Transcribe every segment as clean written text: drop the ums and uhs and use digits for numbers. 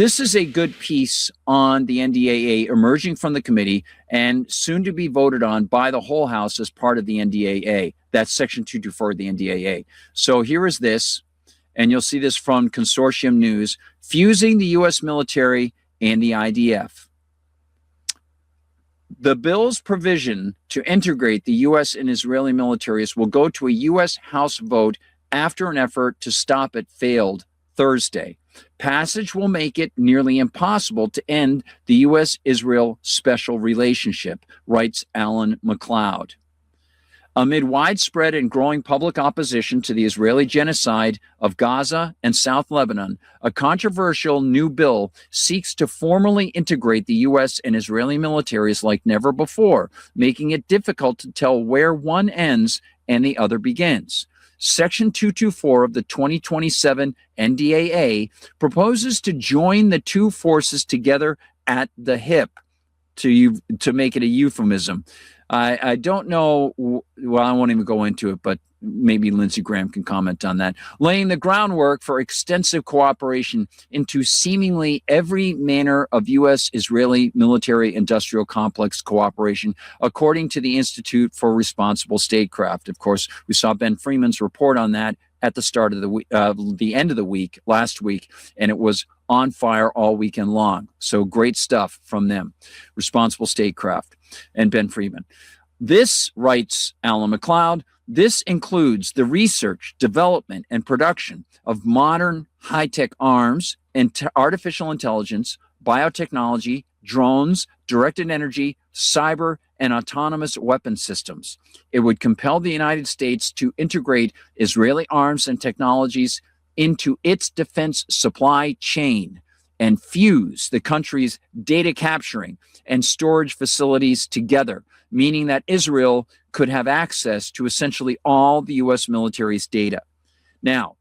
This is a good piece on the NDAA emerging from the committee and soon to be voted on by the whole House as part of the NDAA. That's Section 224 of the NDAA. So here is this, and you'll see this from Consortium News, fusing the U.S. military and the IDF. The bill's provision to integrate the U.S. and Israeli militaries will go to a U.S. House vote after an effort to stop it failed Thursday. Passage will make it nearly impossible to end the U.S.-Israel special relationship, writes Alan McLeod. Amid widespread and growing public opposition to the Israeli genocide of Gaza and South Lebanon, a controversial new bill seeks to formally integrate the U.S. and Israeli militaries like never before, making it difficult to tell where one ends and the other begins. Section 224 of the 2027 NDAA proposes to join the two forces together at the hip, to make it a euphemism. I don't know, well, I won't even go into it, but maybe Lindsey Graham can comment on that. Laying the groundwork for extensive cooperation into seemingly every manner of U.S.-Israeli military-industrial complex cooperation, according to the Institute for Responsible Statecraft. Of course, we saw Ben Freeman's report on that at the start of the week, the end of the week, last week, and it was on fire all weekend long. So great stuff from them. Responsible Statecraft and Ben Freeman. This, writes Alan McLeod, this includes the research, development, and production of modern high-tech arms and artificial intelligence, biotechnology, drones, directed energy, cyber, and autonomous weapon systems. It would compel the United States to integrate Israeli arms and technologies into its defense supply chain and fuse the country's data capturing and storage facilities together, meaning that Israel could have access to essentially all the U.S. military's data. Now,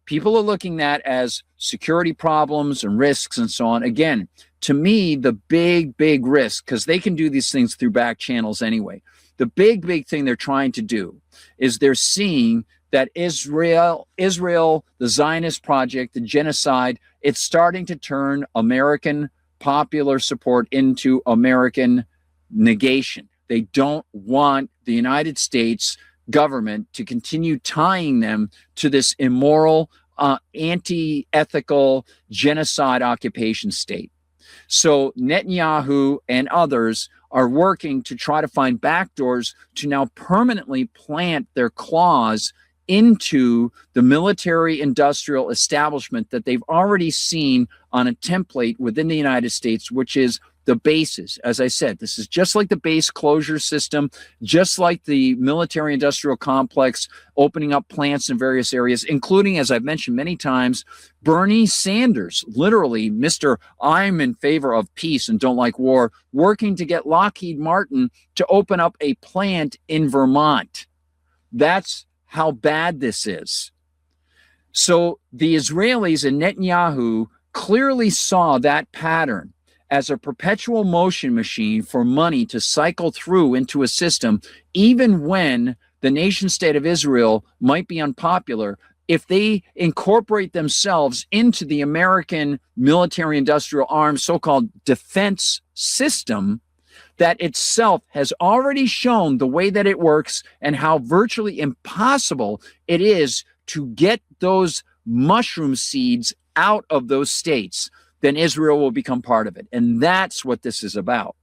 people are looking at as security problems and risks and so on. Again, to me, the big risk, because they can do these things through back channels anyway, the big thing they're trying to do is they're seeing that Israel, the Zionist project, the genocide, it's starting to turn American popular support into American negation. They don't want the United States government to continue tying them to this immoral, anti-ethical genocide occupation state. So Netanyahu and others are working to try to find backdoors to now permanently plant their claws into the military-industrial establishment that they've already seen on a template within the United States, which is the bases. As I said, this is just like the base closure system, just like the military-industrial complex opening up plants in various areas, including, as I've mentioned many times, Bernie Sanders, literally Mr. I'm in favor of peace and don't like war, working to get Lockheed Martin to open up a plant in Vermont. That's how bad this is. So the Israelis and Netanyahu clearly saw that pattern as a perpetual motion machine for money to cycle through into a system, even when the nation state of Israel might be unpopular. If they incorporate themselves into the American military industrial arms, so-called defense system, that itself has already shown the way that it works and how virtually impossible it is to get those mushroom seeds out of those states, then Israel will become part of it. And that's what this is about.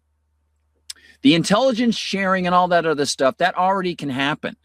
The intelligence sharing and all that other stuff, that already can happen.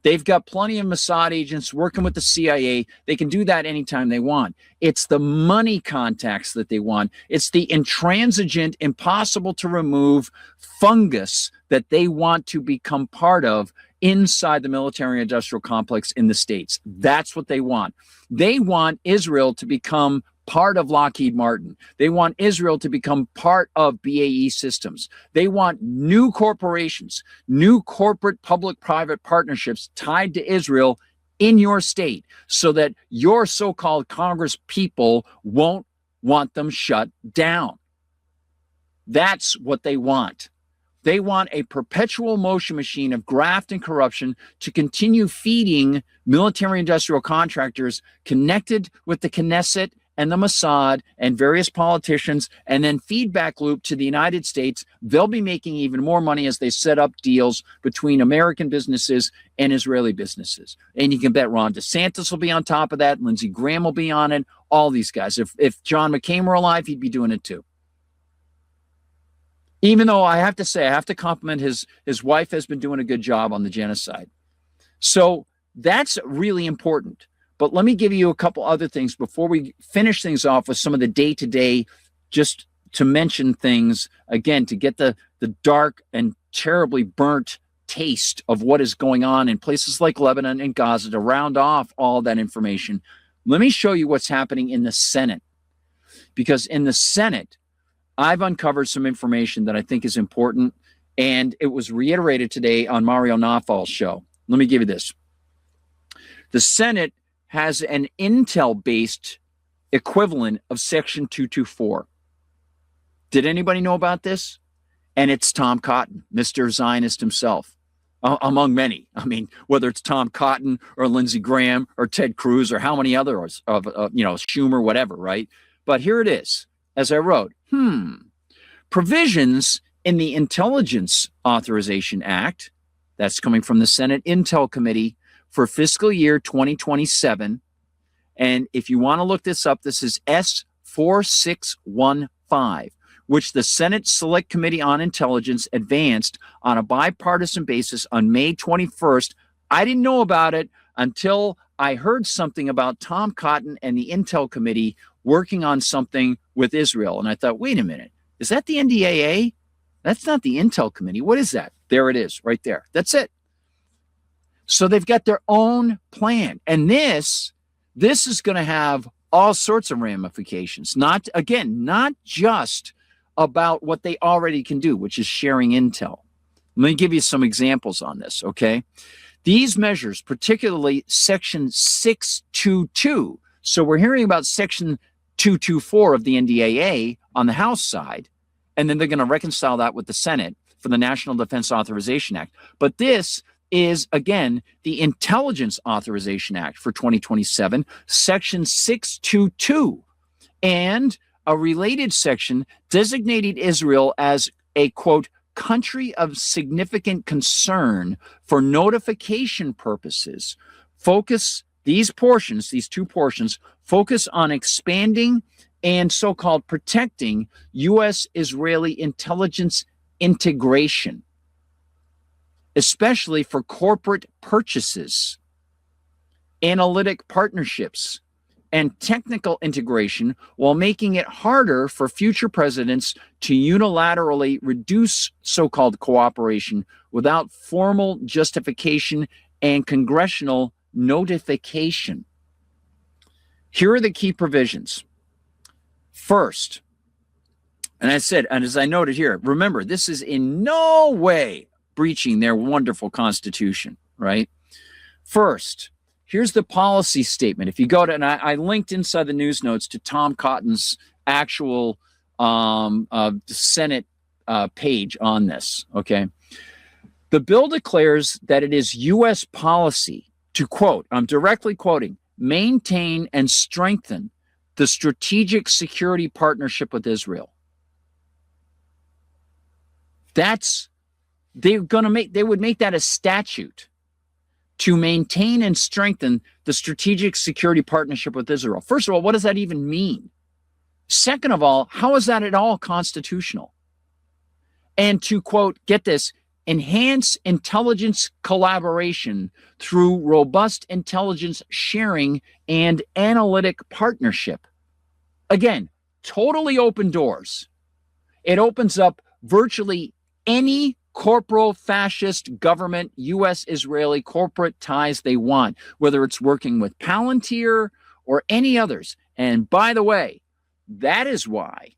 They've got plenty of Mossad agents working with the CIA. They can do that anytime they want. It's the money contacts that they want. It's the intransigent, impossible to remove fungus that they want to become part of inside the military-industrial complex in the States. That's what they want. They want Israel to become part of Lockheed Martin. They want Israel to become part of BAE Systems. They want new corporations, new corporate public-private partnerships tied to Israel in your state so that your so-called Congress people won't want them shut down. That's what they want. They want a perpetual motion machine of graft and corruption to continue feeding military industrial contractors connected with the Knesset and the Mossad and various politicians, and then feedback loop to the United States. They'll be making even more money as they set up deals between American businesses and Israeli businesses. And you can bet Ron DeSantis will be on top of that. Lindsey Graham will be on it. All these guys. If John McCain were alive, he'd be doing it too. Even though I have to say, I have to compliment his wife has been doing a good job on the genocide. So that's really important. But let me give you a couple other things before we finish things off with some of the day-to-day, just to mention things, again, to get the dark and terribly burnt taste of what is going on in places like Lebanon and Gaza to round off all that information. Let me show you what's happening in the Senate. Because in the Senate, I've uncovered some information that I think is important, and it was reiterated today on Mario Nawfal's show. Let me give you this. The Senate has an intel-based equivalent of Section 224. Did anybody know about this? And it's Tom Cotton, Mr. Zionist himself, among many. I mean, whether it's Tom Cotton or Lindsey Graham or Ted Cruz or how many others of Schumer, whatever, right? But here it is. As I wrote, provisions in the Intelligence Authorization Act, that's coming from the Senate Intel Committee for fiscal year 2027. And if you want to look this up, this is S4615, which the Senate Select Committee on Intelligence advanced on a bipartisan basis on May 21st. I didn't know about it until I heard something about Tom Cotton and the Intel Committee working on something with Israel. And I thought, wait a minute, is that the NDAA? That's not the Intel Committee. What is that? There it is, right there. That's it. So they've got their own plan. And this is going to have all sorts of ramifications. Not just about what they already can do, which is sharing intel. Let me give you some examples on this, okay? These measures, particularly Section 622, so we're hearing about Section 224 of the NDAA on the House side, and then they're going to reconcile that with the Senate for the National Defense Authorization Act. But this is, again, the Intelligence Authorization Act for 2027, Section 622, and a related section designated Israel as a, quote, country of significant concern for notification purposes. These two portions, focus on expanding and so-called protecting U.S.-Israeli intelligence integration, especially for corporate purchases, analytic partnerships, and technical integration, while making it harder for future presidents to unilaterally reduce so-called cooperation without formal justification and congressional notification. Here are the key provisions. First, and as I noted here, remember, this is in no way breaching their wonderful Constitution, right? First, here's the policy statement. If you go to, and I linked inside the news notes to Tom Cotton's actual Senate page on this, okay? The bill declares that it is U.S. policy to, quote, I'm directly quoting, maintain and strengthen the strategic security partnership with Israel. They would make that a statute to maintain and strengthen the strategic security partnership with Israel. First of all, what does that even mean? Second of all, how is that at all constitutional? And to, quote, get this, enhance intelligence collaboration through robust intelligence sharing and analytic partnership. Again, totally open doors. It opens up virtually any corporal fascist government, U.S. Israeli corporate ties they want, whether it's working with Palantir or any others. And by the way, that is why,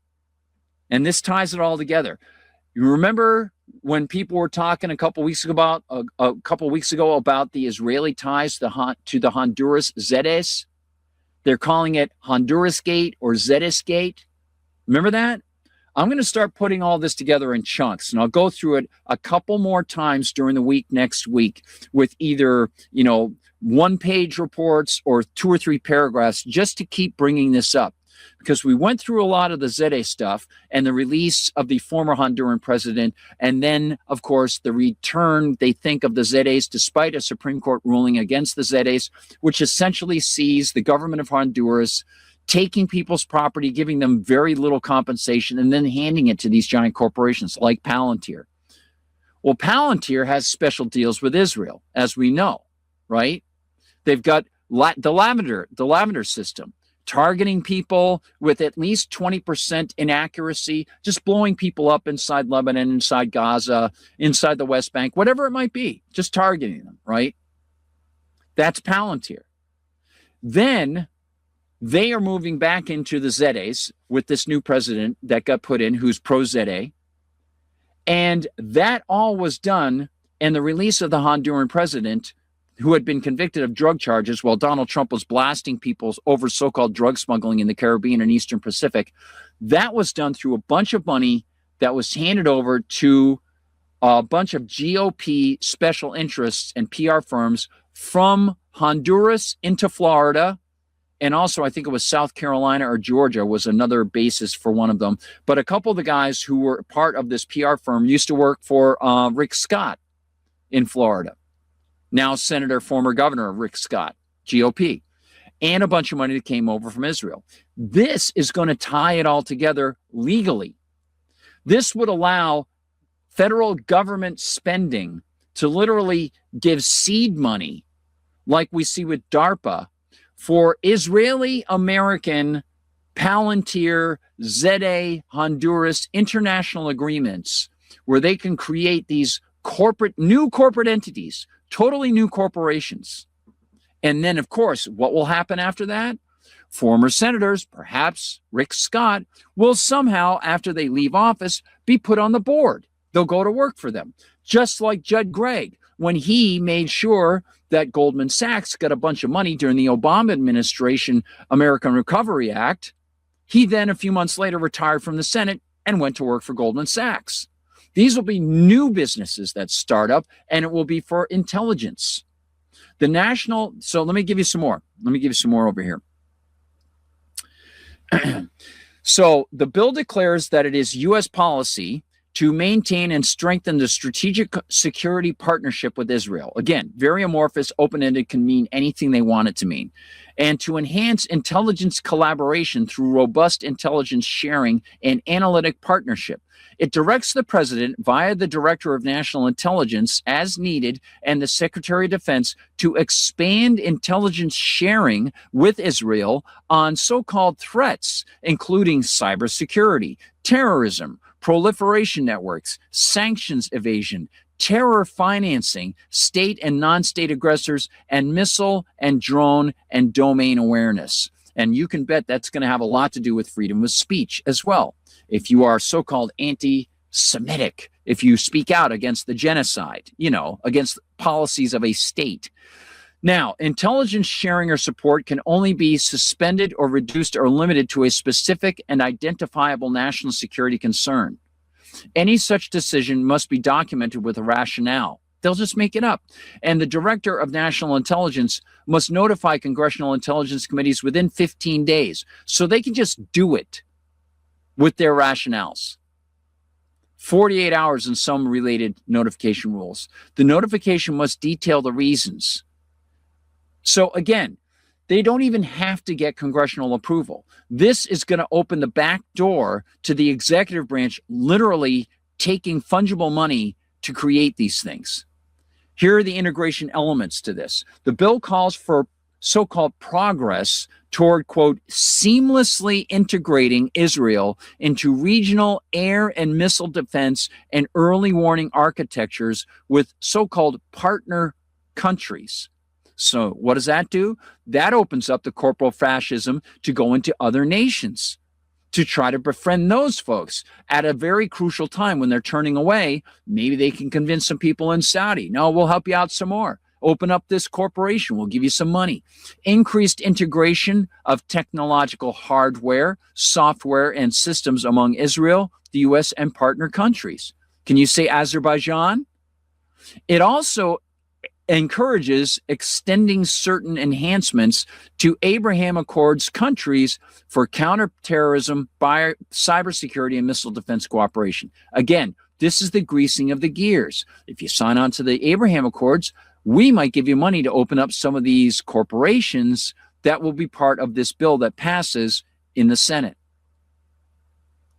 and this ties it all together. You remember when people were talking a couple weeks ago about the Israeli ties to the Honduras Zedes? They're calling it Honduras Gate or Zedes Gate. Remember that? I'm going to start putting all this together in chunks, and I'll go through it a couple more times during the week next week with either, one-page reports or 2 or 3 paragraphs just to keep bringing this up. because we went through a lot of the Zede stuff and the release of the former Honduran president. And then, of course, the return, they think, of the Zedes, despite a Supreme Court ruling against the Zedes, which essentially sees the government of Honduras taking people's property, giving them very little compensation, and then handing it to these giant corporations like Palantir. Well, Palantir has special deals with Israel, as we know, right? They've got the Lavender system, targeting people with at least 20% inaccuracy, just blowing people up inside Lebanon, inside Gaza, inside the West Bank, whatever it might be, just targeting them, right? That's Palantir. Then they are moving back into the Zedes with this new president that got put in, who's pro-Zede. And that all was done in the release of the Honduran president, who had been convicted of drug charges while Donald Trump was blasting people over so-called drug smuggling in the Caribbean and Eastern Pacific. That was done through a bunch of money that was handed over to a bunch of GOP special interests and PR firms from Honduras into Florida. And also, I think it was South Carolina or Georgia was another basis for one of them. But a couple of the guys who were part of this PR firm used to work for Rick Scott in Florida. Now Senator, former Governor Rick Scott, GOP, and a bunch of money that came over from Israel. This is going to tie it all together legally. This would allow federal government spending to literally give seed money, like we see with DARPA, for Israeli-American Palantir, Zede, Honduras international agreements where they can create these new corporate entities, totally new corporations. And then, of course, what will happen after that? Former senators, perhaps Rick Scott, will somehow, after they leave office, be put on the board. They'll go to work for them, just like Judd Gregg, when he made sure that Goldman Sachs got a bunch of money during the Obama administration American Recovery Act. He then, a few months later, retired from the Senate and went to work for Goldman Sachs. These will be new businesses that start up, and it will be for intelligence. So let me give you some more. Let me give you some more over here. So the bill declares that it is U.S. policy to maintain and strengthen the strategic security partnership with Israel. Again, very amorphous, open-ended, can mean anything they want it to mean. And to enhance intelligence collaboration through robust intelligence sharing and analytic partnership. It directs the president via the Director of National Intelligence as needed and the Secretary of Defense to expand intelligence sharing with Israel on so-called threats, including cybersecurity, terrorism, proliferation networks, sanctions evasion, terror financing, state and non-state aggressors, and missile and drone and domain awareness. And you can bet that's going to have a lot to do with freedom of speech as well. If you are so-called anti-Semitic, if you speak out against the genocide, against policies of a state. Now, intelligence sharing or support can only be suspended or reduced or limited to a specific and identifiable national security concern. Any such decision must be documented with a rationale. They'll just make it up. And the Director of National Intelligence must notify congressional intelligence committees within 15 days. So they can just do it with their rationales. 48 hours in some related notification rules. The notification must detail the reasons. So again, they don't even have to get congressional approval. This is going to open the back door to the executive branch literally taking fungible money to create these things. Here are the integration elements to this. The bill calls for so-called progress toward, quote, seamlessly integrating Israel into regional air and missile defense and early warning architectures with so-called partner countries. So what does that do? That opens up the corporal fascism to go into other nations, to try to befriend those folks at a very crucial time when they're turning away. Maybe they can convince some people in Saudi. No, we'll help you out some more. Open up this corporation. We'll give you some money. Increased integration of technological hardware, software, and systems among Israel, the U.S., and partner countries. Can you say Azerbaijan? It also encourages extending certain enhancements to Abraham Accords countries for counterterrorism, cybersecurity, and missile defense cooperation. Again, this is the greasing of the gears. If you sign on to the Abraham Accords, we might give you money to open up some of these corporations that will be part of this bill that passes in the Senate.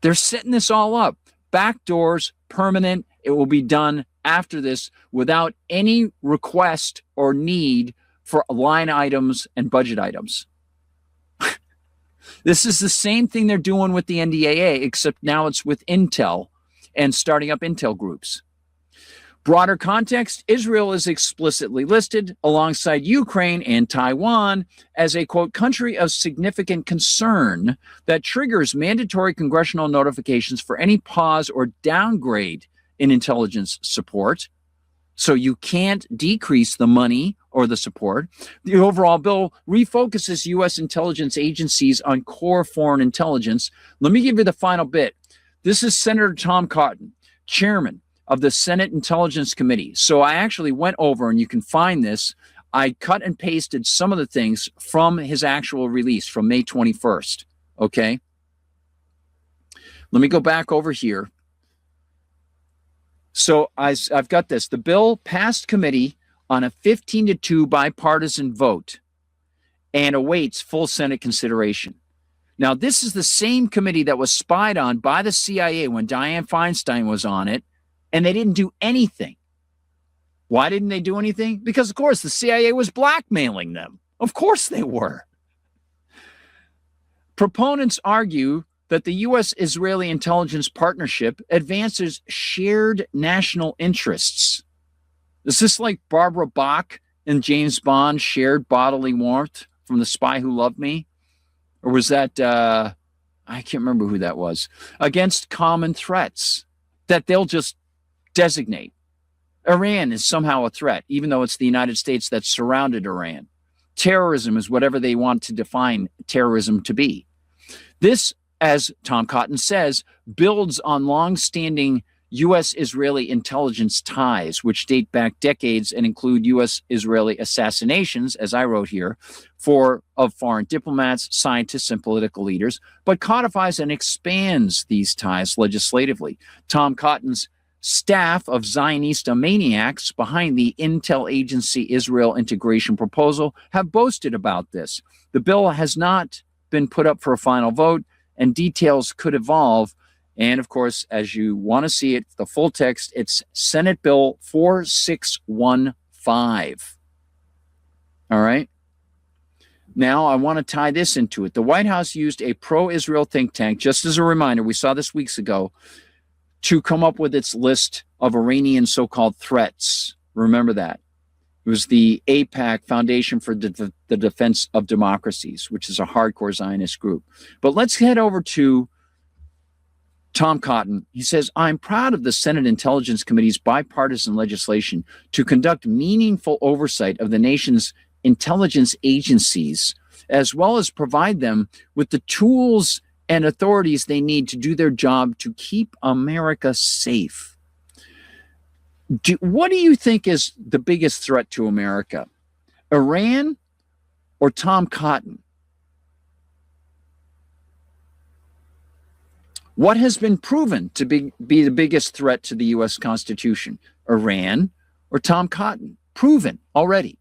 They're setting this all up. Back doors, permanent. It will be done after this without any request or need for line items and budget items. This is the same thing they're doing with the NDAA, except now it's with Intel and starting up Intel groups. Broader context, Israel is explicitly listed alongside Ukraine and Taiwan as a, quote, country of significant concern that triggers mandatory congressional notifications for any pause or downgrade in intelligence support. So you can't decrease the money or the support. The overall bill refocuses U.S. intelligence agencies on core foreign intelligence. Let me give you the final bit. This is Senator Tom Cotton, chairman of the Senate Intelligence Committee. So I actually went over, and you can find this. I cut and pasted some of the things from his actual release from May 21st. Okay. Let me go back over here. So I've got this. The bill passed committee on a 15-2 bipartisan vote and awaits full Senate consideration. Now, this is the same committee that was spied on by the CIA when Dianne Feinstein was on it, and they didn't do anything. Why didn't they do anything? Because, of course, the CIA was blackmailing them. Of course they were. Proponents argue that the U.S.-Israeli intelligence partnership advances shared national interests. Is this like Barbara Bach and James Bond shared bodily warmth from The Spy Who Loved Me? Or was that, I can't remember who that was, against common threats that they'll just designate. Iran is somehow a threat, even though it's the United States that surrounded Iran. Terrorism is whatever they want to define terrorism to be. This, as Tom Cotton says, builds on long-standing U.S.-Israeli intelligence ties, which date back decades and include U.S.-Israeli assassinations, as I wrote here, of foreign diplomats, scientists, and political leaders, but codifies and expands these ties legislatively. Tom Cotton's staff of Zionista maniacs behind the Intel Agency Israel integration proposal have boasted about this. The bill has not been put up for a final vote, and details could evolve. And of course, as you want to see it, the full text, it's Senate Bill 4615. All right. Now, I want to tie this into it. The White House used a pro-Israel think tank, just as a reminder, we saw this weeks ago, to come up with its list of Iranian so-called threats. Remember that. It was the AIPAC, Foundation for the Defense of Democracies, which is a hardcore Zionist group. But let's head over to Tom Cotton. He says, I'm proud of the Senate Intelligence Committee's bipartisan legislation to conduct meaningful oversight of the nation's intelligence agencies, as well as provide them with the tools and authorities they need to do their job to keep America safe. What do you think is the biggest threat to America? Iran or Tom Cotton? What has been proven to be the biggest threat to the U.S. Constitution? Iran or Tom Cotton? Proven already.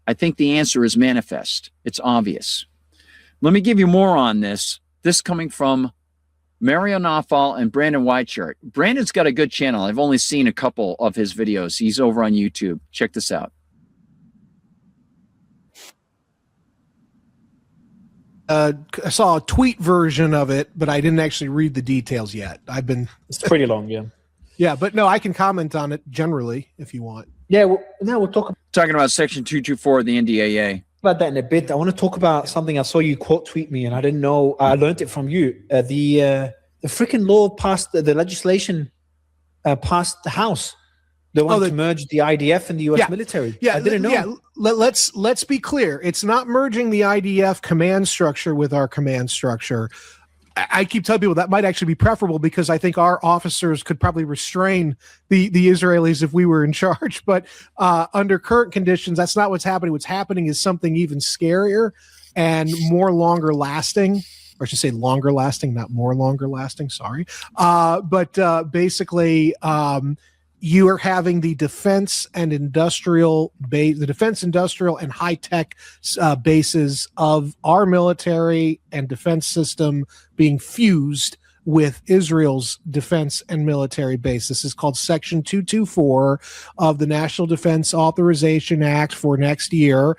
I think the answer is manifest. It's obvious. Let me give you more on this. This coming from Mario Nawfal and Brandon Whiteshirt. Brandon's got a good channel. I've only seen a couple of his videos. He's over on YouTube. Check this out. I saw a tweet version of it, but I didn't actually read the details yet. It's pretty long, yeah. Yeah, but no, I can comment on it generally if you want. Yeah, well, now we'll talking about Section 224 of the NDAA. About that in a bit. I want to talk about something I saw you quote tweet me, and I didn't know. I learned it from you. The freaking law passed, the legislation passed the House. They want to merge the IDF and the U.S. military. Yeah, I didn't know. Yeah, let's be clear. It's not merging the IDF command structure with our command structure. I keep telling people that might actually be preferable because I think our officers could probably restrain the Israelis if we were in charge. But under current conditions, that's not what's happening. What's happening is something even scarier and more longer lasting. Or I should say longer lasting, not more longer lasting. Sorry. But basically, you are having the defense industrial and high tech bases of our military and defense system being fused with Israel's defense and military base. This is called Section 224 of the National Defense Authorization Act for next year.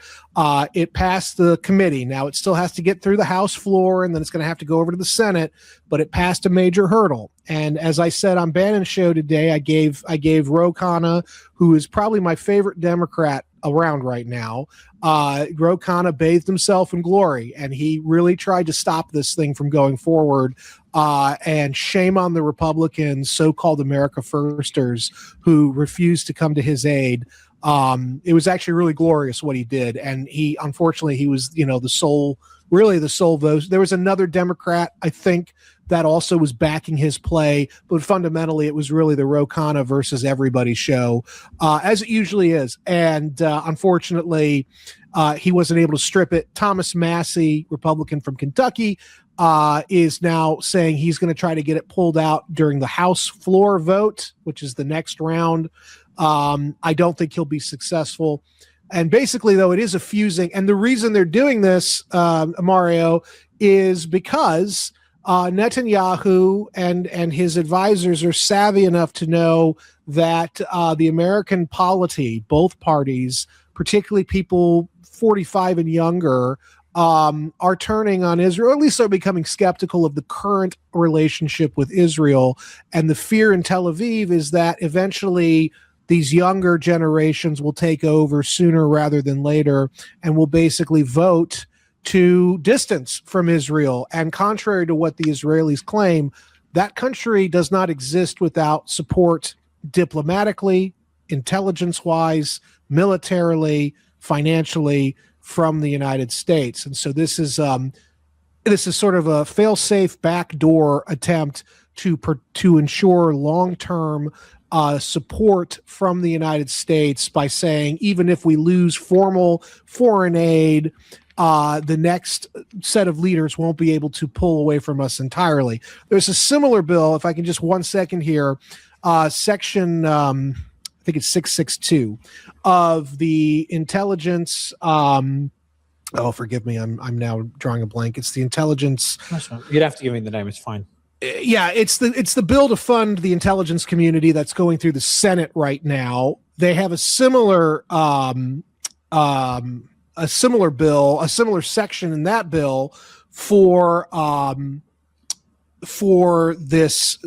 It passed the committee. Now it still has to get through the House floor, and then it's going to have to go over to the Senate, but it passed a major hurdle. And as I said on Bannon's show today, I gave Ro Khanna, who is probably my favorite Democrat around right now. Ro Khanna bathed himself in glory, and he really tried to stop this thing from going forward. And shame on the Republicans, so-called America Firsters, who refused to come to his aid. It was actually really glorious what he did, and unfortunately he was the sole vote. There was another Democrat, I think, that also was backing his play, but fundamentally it was really the Ro Khanna versus everybody show, as it usually is. And unfortunately, he wasn't able to strip it. Thomas Massie, Republican from Kentucky, is now saying he's going to try to get it pulled out during the House floor vote, which is the next round. I don't think he'll be successful. And basically, though, it is a fusing. And the reason they're doing this, Mario, is because Netanyahu and his advisors are savvy enough to know that the American polity, both parties, particularly people 45 and younger, are turning on Israel, or at least are becoming skeptical of the current relationship with Israel. And the fear in Tel Aviv is that eventually these younger generations will take over sooner rather than later and will basically vote to distance from Israel. And contrary to what the Israelis claim, that country does not exist without support diplomatically, intelligence-wise, militarily, financially from the United States. And so this is sort of a fail-safe backdoor attempt to ensure long-term support from the United States by saying, even if we lose formal foreign aid, the next set of leaders won't be able to pull away from us entirely. There's a similar bill, if I can just 1 second here, section, I think it's 662 of the intelligence. Forgive me, I'm now drawing a blank. It's the intelligence. That's fine. You'd have to give me the name. It's fine. Yeah, it's the bill to fund the intelligence community that's going through the Senate right now. They have a similar bill, a similar section in that bill for this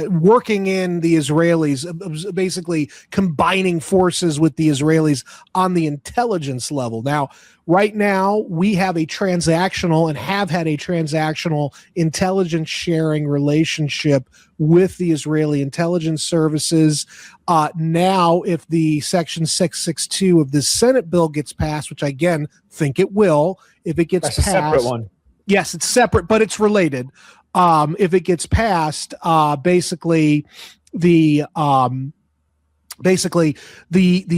working in the Israelis, basically combining forces with the Israelis on the intelligence level. Now, right now, we have a transactional and have had a transactional intelligence sharing relationship with the Israeli intelligence services. Now, if the Section 662 of this Senate bill gets passed, which I again think it will, if it gets That's passed, a separate one. Yes, it's separate, but it's related. If it gets passed, basically the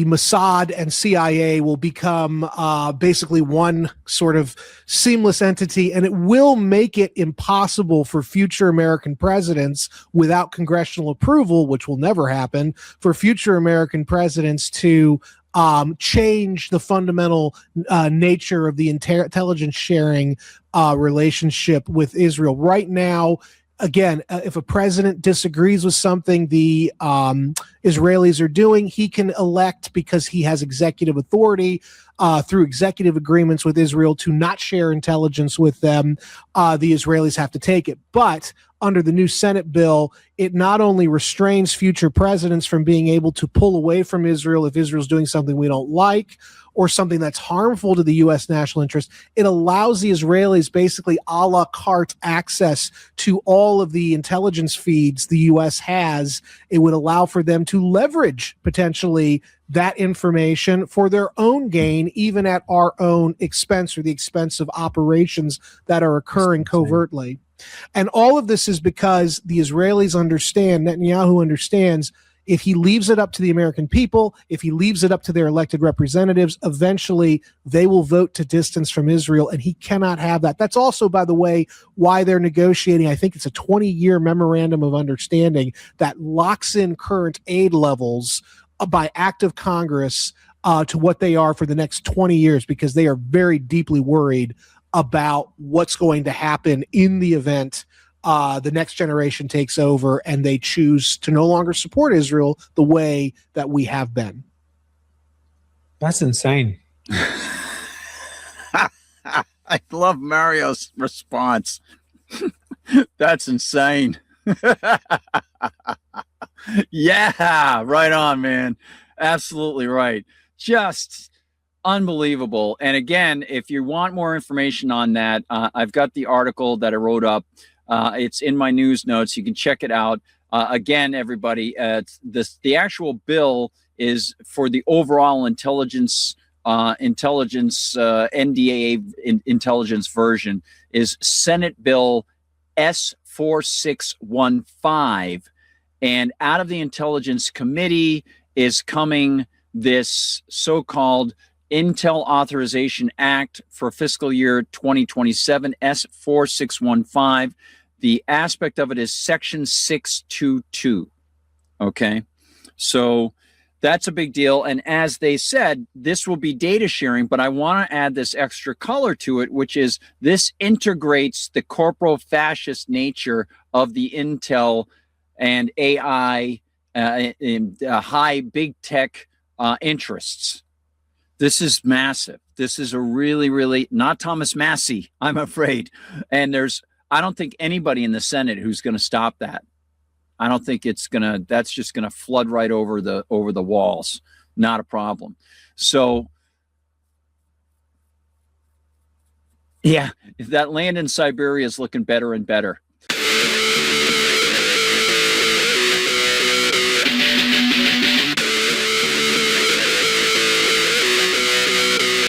Mossad and CIA will become basically one sort of seamless entity, and it will make it impossible for future American presidents, without congressional approval, which will never happen, for future American presidents to change the fundamental nature of the intelligence sharing relationship with Israel. Right now, again, if a president disagrees with something the Israelis are doing, he can elect, because he has executive authority through executive agreements with Israel, to not share intelligence with them. The Israelis have to take it. But under the new Senate bill, it not only restrains future presidents from being able to pull away from Israel if Israel's doing something we don't like or something that's harmful to the U.S. national interest, it allows the Israelis basically a la carte access to all of the intelligence feeds the U.S. has. It would allow for them to leverage potentially that information for their own gain, even at our own expense or the expense of operations that are occurring covertly. And all of this is because the Israelis understand, Netanyahu understands, if he leaves it up to the American people, if he leaves it up to their elected representatives, eventually they will vote to distance from Israel, and he cannot have that. That's also, by the way, why they're negotiating, I think it's a 20-year memorandum of understanding that locks in current aid levels by act of Congress to what they are for the next 20 years, because they are very deeply worried about what's going to happen in the event the next generation takes over and they choose to no longer support Israel the way that we have been. That's insane. I love Mario's response. That's insane. Yeah, right on, man. Absolutely right. Just unbelievable. And again, if you want more information on that, I've got the article that I wrote up. It's in my news notes. You can check it out. Again, everybody, the actual bill is for the overall intelligence NDAA intelligence version is Senate Bill S4615. And out of the Intelligence Committee is coming this so-called Intel Authorization Act for fiscal year 2027, S4615. The aspect of it is Section 622. Okay. So that's a big deal. And as they said, this will be data sharing, but I want to add this extra color to it, which is this integrates the corporal fascist nature of the Intel and AI, high big tech interests. This is massive. This is a really, really not Thomas Massie, I'm afraid. And I don't think anybody in the Senate who's going to stop that. I don't think that's just going to flood right over the walls. Not a problem. So yeah, that land in Siberia is looking better and better.